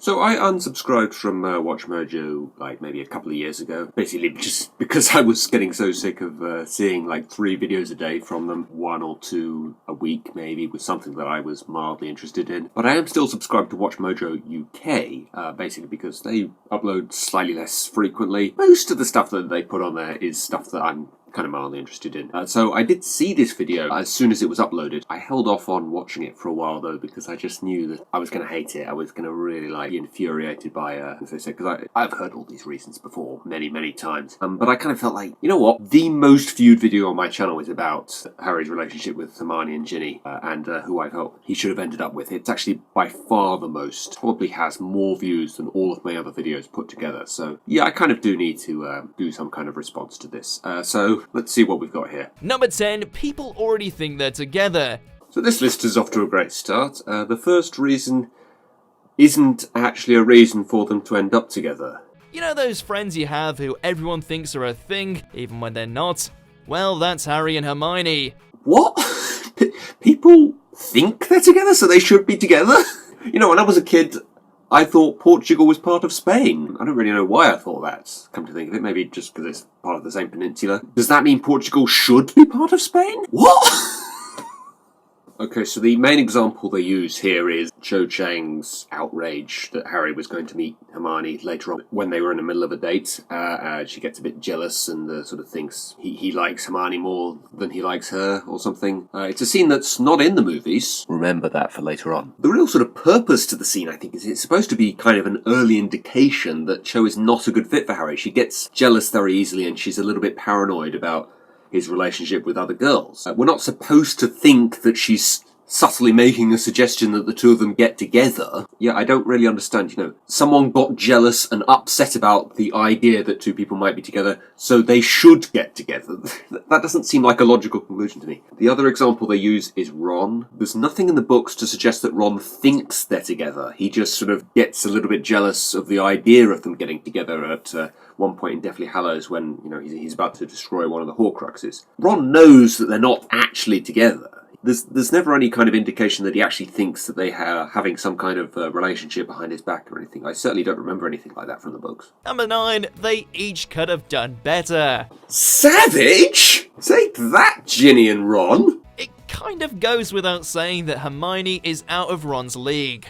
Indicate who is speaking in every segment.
Speaker 1: So I unsubscribed from WatchMojo like maybe a couple of years ago, basically just because I was getting so sick of seeing like 3 videos a day from them, 1 or 2 a week maybe, with something that I was mildly interested in. But I am still subscribed to WatchMojo UK, basically because they upload slightly less frequently. Most of the stuff that they put on there is stuff that I'm kind of mildly interested in. So I did see this video as soon as it was uploaded. I held off on watching it for a while though, because I just knew that I was going to hate it. I was going to really be infuriated by as they said, because I've heard all these reasons before many times. But I kind of felt like, you know what? The most viewed video on my channel is about Harry's relationship with Hermione and Ginny, and who I felt he should have ended up with. It's actually by far the most, probably has more views than all of my other videos put together. So yeah, I kind of do need to do some kind of response to this. So let's see what we've got here.
Speaker 2: Number 10, people already think they're together.
Speaker 1: So this list is off to a great start. The first reason isn't actually a reason for them to end up together.
Speaker 2: You know those friends you have who everyone thinks are a thing, even when they're not? Well, that's Harry and Hermione.
Speaker 1: What? People think they're together, so they should be together? You know, when I was a kid, I thought Portugal was part of Spain. I don't really know why I thought that, come to think of it. Maybe just because it's part of the same peninsula. Does that mean Portugal should be part of Spain? What? Okay, so the main example they use here is Cho Chang's outrage that Harry was going to meet Hermione later on when they were in the middle of a date. She gets a bit jealous and sort of thinks he likes Hermione more than he likes her or something. It's a scene that's not in the movies. Remember that for later on. The real sort of purpose to the scene, I think, is it's supposed to be kind of an early indication that Cho is not a good fit for Harry. She gets jealous very easily and she's a little bit paranoid about his relationship with other girls. We're not supposed to think that she's subtly making a suggestion that the two of them get together. Yeah, I don't really understand, you know, someone got jealous and upset about the idea that 2 people might be together, so they should get together. That doesn't seem like a logical conclusion to me. The other example they use is Ron. There's nothing in the books to suggest that Ron thinks they're together. He just sort of gets a little bit jealous of the idea of them getting together at one point in Deathly Hallows when, you know, he's about to destroy one of the Horcruxes. Ron knows that they're not actually together. There's never any kind of indication that he actually thinks that they are having some kind of relationship behind his back or anything. I certainly don't remember anything like that from the books.
Speaker 2: Number 9, they each could have done better.
Speaker 1: Savage? Take that, Ginny and Ron!
Speaker 2: It kind of goes without saying that Hermione is out of Ron's league.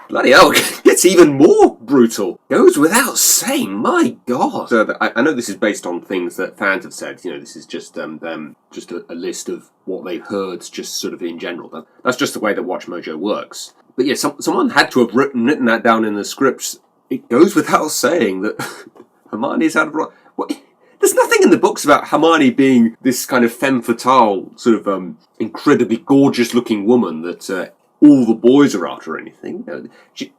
Speaker 1: Bloody hell, it gets even more brutal. Goes without saying, my god. So I know this is based on things that fans have said. You know, this is just just a list of what they've heard, just sort of in general. That's just the way that WatchMojo works. But yeah, someone had to have written that down in the scripts. It goes without saying that Hermione's out of Ron. What? There's nothing in the books about Hermione being this kind of femme fatale, sort of incredibly gorgeous-looking woman that all the boys are after or anything.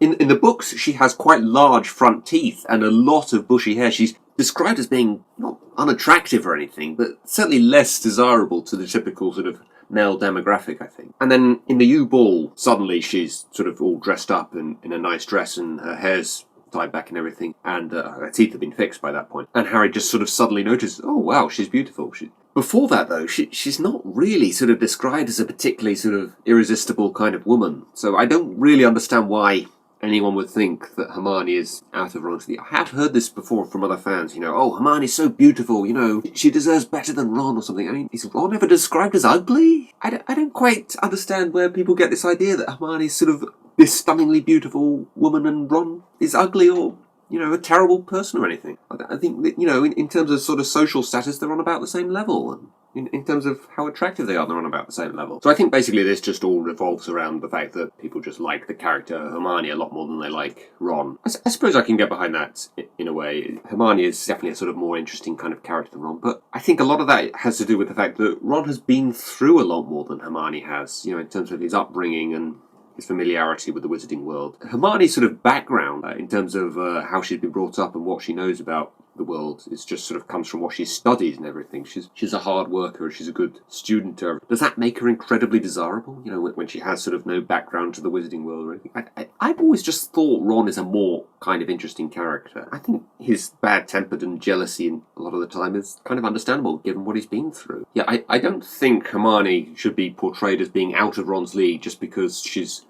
Speaker 1: In the books, she has quite large front teeth and a lot of bushy hair. She's described as being not unattractive or anything, but certainly less desirable to the typical sort of male demographic, I think. And then in the U-Ball, suddenly she's sort of all dressed up in a nice dress and her hair's tied back and everything, and her teeth have been fixed by that point. And Harry just sort of suddenly notices, oh wow, she's beautiful. Before that, though, she's not really sort of described as a particularly sort of irresistible kind of woman. So I don't really understand why anyone would think that Hermione is out of Ron's league. I have heard this before from other fans, you know, oh, Hermione's so beautiful, you know, she deserves better than Ron or something. I mean, is Ron ever described as ugly? I don't quite understand where people get this idea that Hermione's sort of this stunningly beautiful woman and Ron is ugly or, you know, a terrible person or anything. I think that, you know, in terms of sort of social status, they're on about the same level. And in terms of how attractive they are, they're on about the same level. So I think basically this just all revolves around the fact that people just like the character Hermione a lot more than they like Ron. I suppose I can get behind that in a way. Hermione is definitely a sort of more interesting kind of character than Ron, but I think a lot of that has to do with the fact that Ron has been through a lot more than Hermione has, you know, in terms of his upbringing and his familiarity with the wizarding world. Hermione's sort of background in terms of how she's been brought up and what she knows about the world is just sort of comes from what she studies and everything. She's a hard worker, she's a good student. Does that make her incredibly desirable? You know, when she has sort of no background to the wizarding world or anything. I've always just thought Ron is a more kind of interesting character. I think his bad-tempered and jealousy a lot of the time is kind of understandable given what he's been through. Yeah, I don't think Hermione should be portrayed as being out of Ron's league just because she's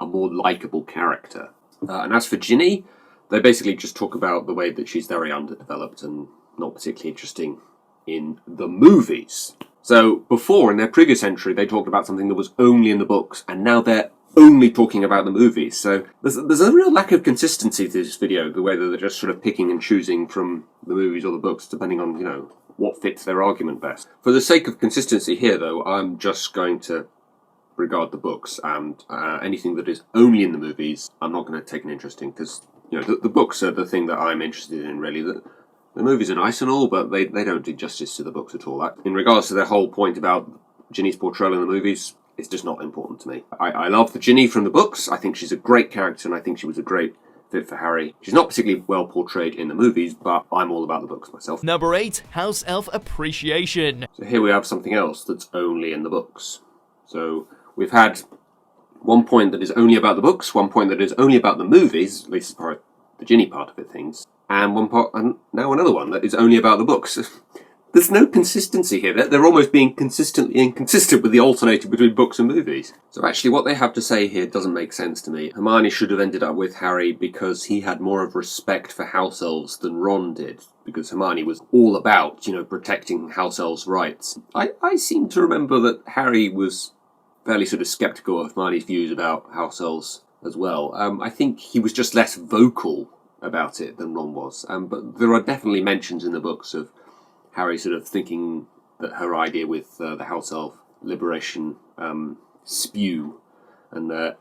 Speaker 1: a more likeable character. And as for Ginny, they basically just talk about the way that she's very underdeveloped and not particularly interesting in the movies. So before, in their previous entry, they talked about something that was only in the books, and now they're only talking about the movies. So there's a real lack of consistency to this video, the way that they're just sort of picking and choosing from the movies or the books, depending on, what fits their argument best. For the sake of consistency here, though, I'm just going to regard the books, and anything that is only in the movies, I'm not going to take an interest in, because, the books are the thing that I'm interested in, really. The movies are nice and all, but they don't do justice to the books at all. In regards to their whole point about Ginny's portrayal in the movies, it's just not important to me. I love the Ginny from the books. I think she's a great character, and I think she was a great fit for Harry. She's not particularly well portrayed in the movies, but I'm all about the books myself.
Speaker 2: Number 8, House Elf Appreciation.
Speaker 1: So here we have something else that's only in the books. So we've had one point that is only about the books, one point that is only about the movies, at least as far as the Ginny part of it things, and now another one that is only about the books. There's no consistency here. They're almost being consistently inconsistent with the alternating between books and movies. So actually what they have to say here doesn't make sense to me. Hermione should have ended up with Harry because he had more of respect for house elves than Ron did, because Hermione was all about, protecting house elves' rights. I seem to remember that Harry was fairly sort of sceptical of Hermione's views about house elves as well. I think he was just less vocal about it than Ron was. But there are definitely mentions in the books of Harry sort of thinking that her idea with the house elf liberation spew and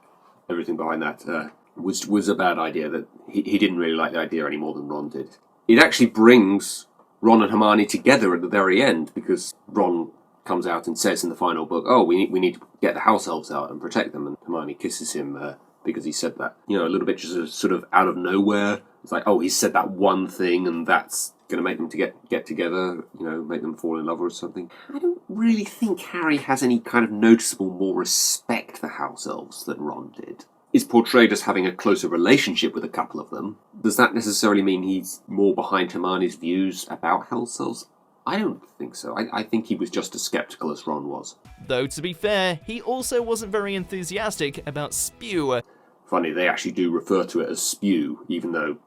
Speaker 1: everything behind that was a bad idea, that he didn't really like the idea any more than Ron did. It actually brings Ron and Hermione together at the very end, because Ron comes out and says in the final book, we need to get the house elves out and protect them, and Hermione kisses him because he said that. A little bit just sort of out of nowhere. It's like, he said that one thing and that's going to make them to get together, make them fall in love or something. I don't really think Harry has any kind of noticeable more respect for house elves than Ron did. Is portrayed as having a closer relationship with a couple of them. Does that necessarily mean he's more behind Hermione's views about house elves? I don't think so. I think he was just as sceptical as Ron was.
Speaker 2: Though, to be fair, he also wasn't very enthusiastic about spew.
Speaker 1: Funny, they actually do refer to it as spew, even though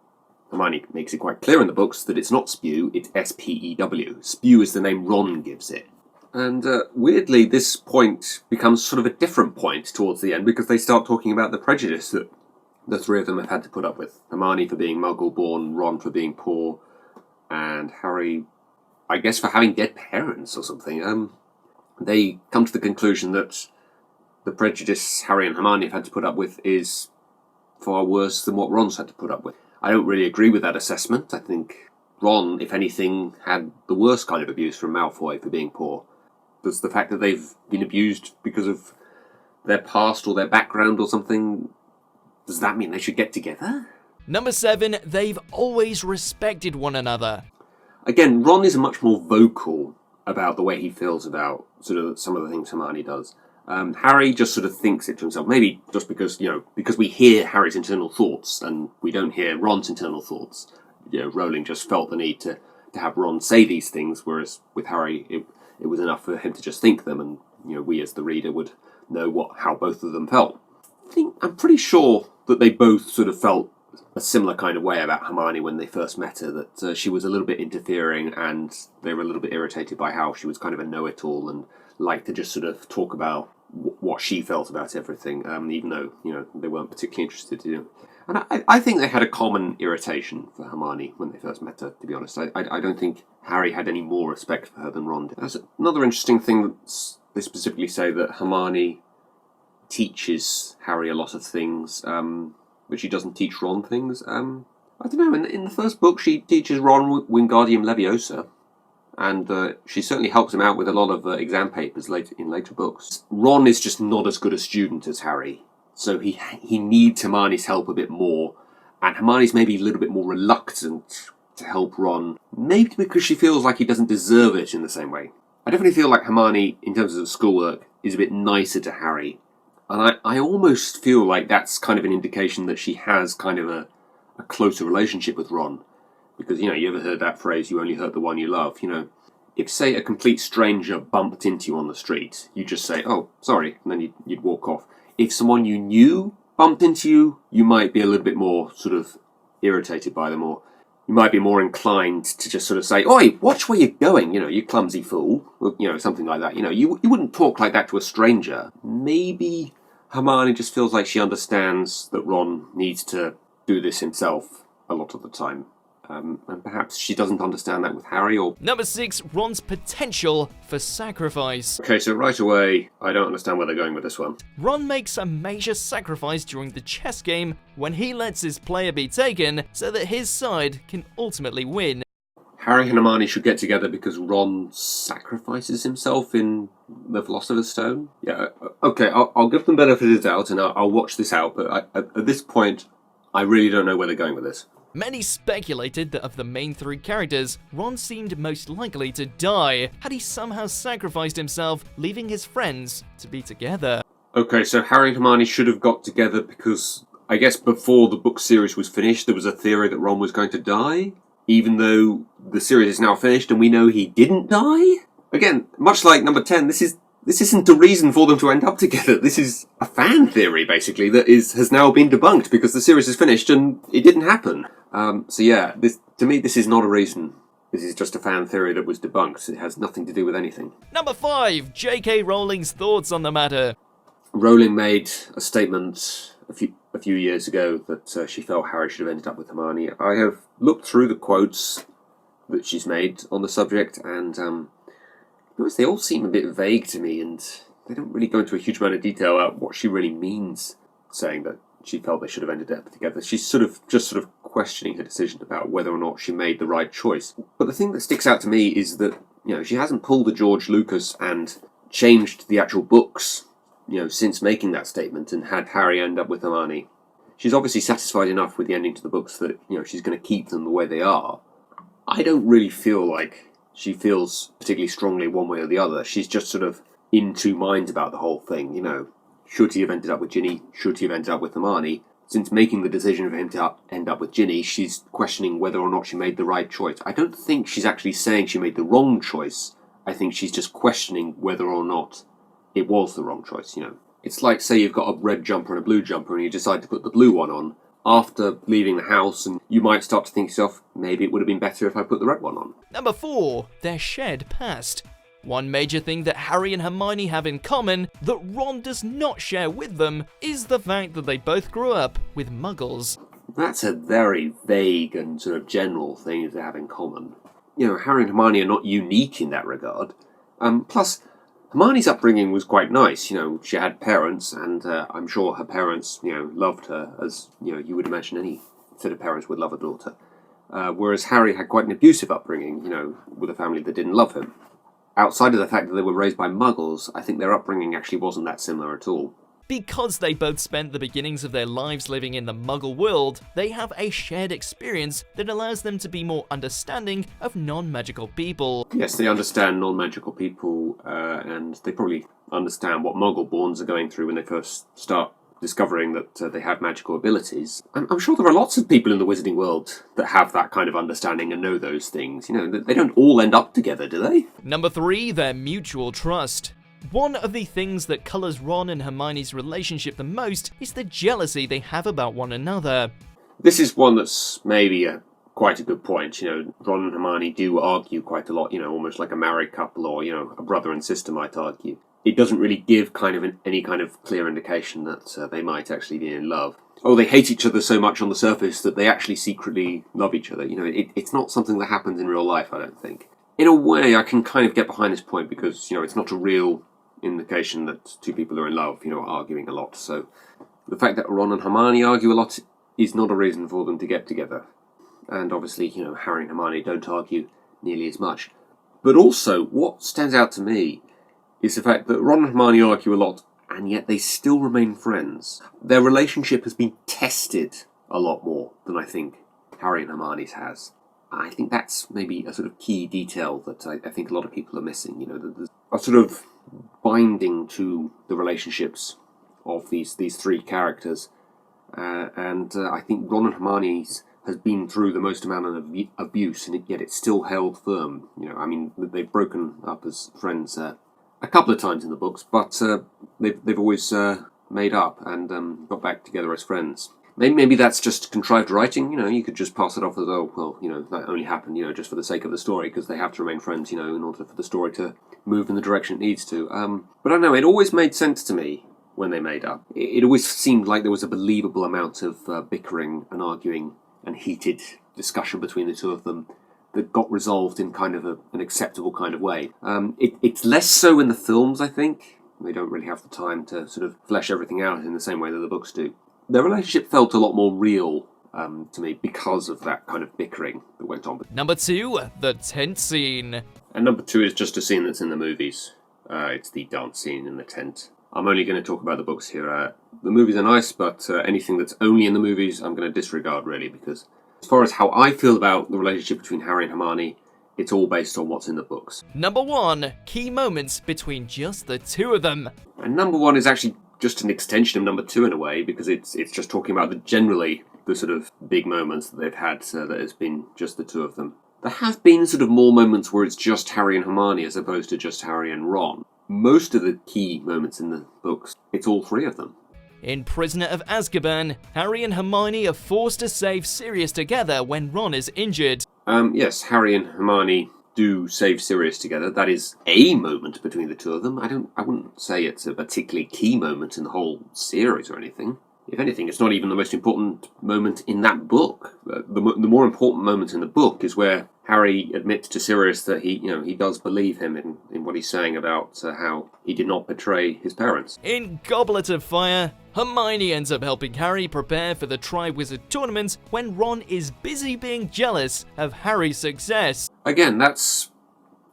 Speaker 1: Hermione makes it quite clear in the books that it's not spew, it's S-P-E-W. Spew is the name Ron gives it. And weirdly, this point becomes sort of a different point towards the end, because they start talking about the prejudice that the three of them have had to put up with. Hermione for being Muggle-born, Ron for being poor, and Harry, I guess, for having dead parents or something. They come to the conclusion that the prejudice Harry and Hermione have had to put up with is far worse than what Ron's had to put up with. I don't really agree with that assessment. I think Ron, if anything, had the worst kind of abuse from Malfoy for being poor. Does the fact that they've been abused because of their past or their background or something, does that mean they should get together?
Speaker 2: Number 7, they've always respected one another.
Speaker 1: Again, Ron is much more vocal about the way he feels about sort of some of the things Hermione does. Harry just sort of thinks it to himself, maybe just because we hear Harry's internal thoughts and we don't hear Ron's internal thoughts. Rowling just felt the need to have Ron say these things, whereas with Harry, it was enough for him to just think them, and we as the reader would know how both of them felt. I'm pretty sure that they both sort of felt a similar kind of way about Hermione when they first met her, that she was a little bit interfering and they were a little bit irritated by how she was kind of a know-it-all and liked to just sort of talk about what she felt about everything, even though, they weren't particularly interested in. And I think they had a common irritation for Hermione when they first met her, to be honest. I don't think Harry had any more respect for her than Ron did. There's another interesting thing that they specifically say that Hermione teaches Harry a lot of things, but she doesn't teach Ron things. I don't know, in the first book she teaches Ron Wingardium Leviosa, and she certainly helps him out with a lot of exam papers in later books. Ron is just not as good a student as Harry, so he needs Hermione's help a bit more, and Hermione's maybe a little bit more reluctant to help Ron, maybe because she feels like he doesn't deserve it in the same way. I definitely feel like Hermione, in terms of schoolwork, is a bit nicer to Harry, and I almost feel like that's kind of an indication that she has kind of a closer relationship with Ron. Because, you ever heard that phrase, you only hurt the one you love? If, say, a complete stranger bumped into you on the street, you'd just say, oh, sorry, and then you'd walk off. If someone you knew bumped into you, you might be a little bit more sort of irritated by them, or you might be more inclined to just sort of say, "Oi, watch where you're going, you clumsy fool," something like that. You wouldn't talk like that to a stranger. Maybe Hermione just feels like she understands that Ron needs to do this himself a lot of the time. And perhaps she doesn't understand that with Harry, or...
Speaker 2: Number 6, Ron's potential for sacrifice.
Speaker 1: Okay, so right away, I don't understand where they're going with this one.
Speaker 2: Ron makes a major sacrifice during the chess game when he lets his player be taken so that his side can ultimately win.
Speaker 1: Harry and Hermione should get together because Ron sacrifices himself in the Philosopher's Stone? Yeah, okay, I'll give them benefit of the doubt and I'll watch this out, but at this point, I really don't know where they're going with this.
Speaker 2: Many speculated that of the main 3 characters, Ron seemed most likely to die had he somehow sacrificed himself, leaving his friends to be together.
Speaker 1: Okay, so Harry and Hermione should have got together because, I guess before the book series was finished, there was a theory that Ron was going to die, even though the series is now finished and we know he didn't die? Again, much like number 10, this isn't a reason for them to end up together. This is a fan theory, basically, that has now been debunked because the series is finished and it didn't happen. So yeah, to me, this is not a reason. This is just a fan theory that was debunked. It has nothing to do with anything.
Speaker 2: Number 5, J.K. Rowling's thoughts on the matter.
Speaker 1: Rowling made a statement a few years ago that she felt Harry should have ended up with Hermione. I have looked through the quotes that she's made on the subject, and they all seem a bit vague to me, and they don't really go into a huge amount of detail about what she really means, saying that she felt they should have ended up together. She's sort of questioning her decision about whether or not she made the right choice. But the thing that sticks out to me is that, she hasn't pulled a George Lucas and changed the actual books, since making that statement and had Harry end up with Hermione. She's obviously satisfied enough with the ending to the books that, she's going to keep them the way they are. I don't really feel like she feels particularly strongly one way or the other. She's just sort of in two minds about the whole thing, Should he have ended up with Ginny? Should he have ended up with Hermione? Since making the decision for him to end up with Ginny, she's questioning whether or not she made the right choice. I don't think she's actually saying she made the wrong choice. I think she's just questioning whether or not it was the wrong choice, It's like, say you've got a red jumper and a blue jumper and you decide to put the blue one on. After leaving the house, and you might start to think to yourself, maybe it would have been better if I put the red one on.
Speaker 2: Number 4, their shared past. One major thing that Harry and Hermione have in common that Ron does not share with them is the fact that they both grew up with muggles.
Speaker 1: That's a very vague and sort of general thing to have in common. Harry and Hermione are not unique in that regard. Plus, Hermione's upbringing was quite nice. She had parents, and I'm sure her parents, loved her as, you would imagine any set of parents would love a daughter. Whereas Harry had quite an abusive upbringing, with a family that didn't love him. Outside of the fact that they were raised by muggles, I think their upbringing actually wasn't that similar at all.
Speaker 2: Because they both spent the beginnings of their lives living in the muggle world, they have a shared experience that allows them to be more understanding of non-magical people.
Speaker 1: Yes, they understand non-magical people, and they probably understand what muggle-borns are going through when they first start discovering that they have magical abilities. I'm sure there are lots of people in the wizarding world that have that kind of understanding and know those things. They don't all end up together, do they?
Speaker 2: Number 3, their mutual trust. One of the things that colours Ron and Hermione's relationship the most is the jealousy they have about one another.
Speaker 1: This is one that's maybe quite a good point. Ron and Hermione do argue quite a lot, almost like a married couple or, a brother and sister might argue. It doesn't really give any kind of clear indication that they might actually be in love. Oh, they hate each other so much on the surface that they actually secretly love each other. It's not something that happens in real life, I don't think. In a way, I can kind of get behind this point because, it's not a real indication that two people are in love, arguing a lot. So the fact that Ron and Hermione argue a lot is not a reason for them to get together. And obviously, Harry and Hermione don't argue nearly as much. But also, what stands out to me is the fact that Ron and Hermione argue a lot, and yet they still remain friends. Their relationship has been tested a lot more than I think Harry and Hermione's has. I think that's maybe a sort of key detail that I think a lot of people are missing. There's a sort of binding to the relationships of these three characters. And I think Ron and Hermione's has been through the most amount of abuse, and yet it's still held firm. They've broken up as friends a couple of times in the books, but they've always made up and got back together as friends. Maybe that's just contrived writing, you could just pass it off as, oh, well, that only happened, just for the sake of the story, because they have to remain friends, in order for the story to move in the direction it needs to. But I don't know, it always made sense to me when they made up. It always seemed like there was a believable amount of bickering and arguing and heated discussion between the two of them that got resolved in kind of an acceptable kind of way. It's less so in the films, I think. They don't really have the time to sort of flesh everything out in the same way that the books do. Their relationship felt a lot more real to me because of that kind of bickering that went on.
Speaker 2: Number 2, the tent scene.
Speaker 1: And number 2 is just a scene that's in the movies. It's the dance scene in the tent. I'm only going to talk about the books here. The movies are nice, but anything that's only in the movies I'm going to disregard, really, because as far as how I feel about the relationship between Harry and Hermione, it's all based on what's in the books.
Speaker 2: Number 1, key moments between just the two of them.
Speaker 1: And number 1 is actually just an extension of number 2 in a way, because it's just talking about the sort of big moments that they've had, that has been just the two of them. There have been sort of more moments where it's just Harry and Hermione as opposed to just Harry and Ron. Most of the key moments in the books, it's all three of them.
Speaker 2: In Prisoner of Azkaban, Harry and Hermione are forced to save Sirius together when Ron is injured.
Speaker 1: Yes, Harry and Hermione do save Sirius together. That is a moment between the two of them. I wouldn't say it's a particularly key moment in the whole series or anything. If anything, it's not even the most important moment in that book. The more important moment in the book is where Harry admits to Sirius that he does believe him in what he's saying about how he did not betray his parents.
Speaker 2: In Goblet of Fire, Hermione ends up helping Harry prepare for the Triwizard Tournament when Ron is busy being jealous of Harry's success.
Speaker 1: Again, that's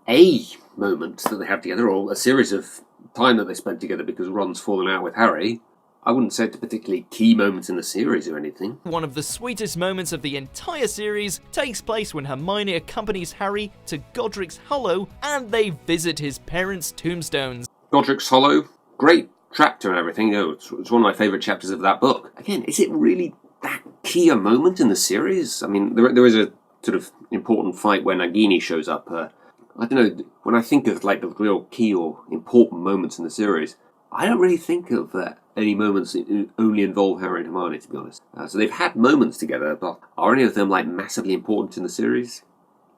Speaker 1: a moment that they have together, or a series of time that they spent together because Ron's fallen out with Harry. I wouldn't say it's a particularly key moment in the series or anything.
Speaker 2: One of the sweetest moments of the entire series takes place when Hermione accompanies Harry to Godric's Hollow and they visit his parents' tombstones.
Speaker 1: Godric's Hollow, great chapter and everything. It's one of my favourite chapters of that book. Again, is it really that key a moment in the series? I mean, there is a sort of important fight where Nagini shows up. I don't know, when I think of like the real key or important moments in the series, I don't really think of any moments that only involve Harry and Hermione, to be honest. So they've had moments together, but are any of them like massively important in the series?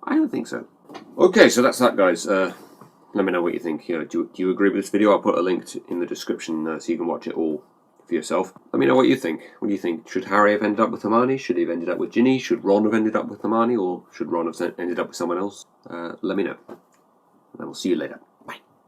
Speaker 1: I don't think so. Okay, so that's that, guys. Let me know what you think. Do you agree with this video? I'll put a link in the description so you can watch it all for yourself. Let me know what you think. What do you think? Should Harry have ended up with Hermione? Should he have ended up with Ginny? Should Ron have ended up with Hermione? Or should Ron have ended up with someone else? Let me know. And I will see you later.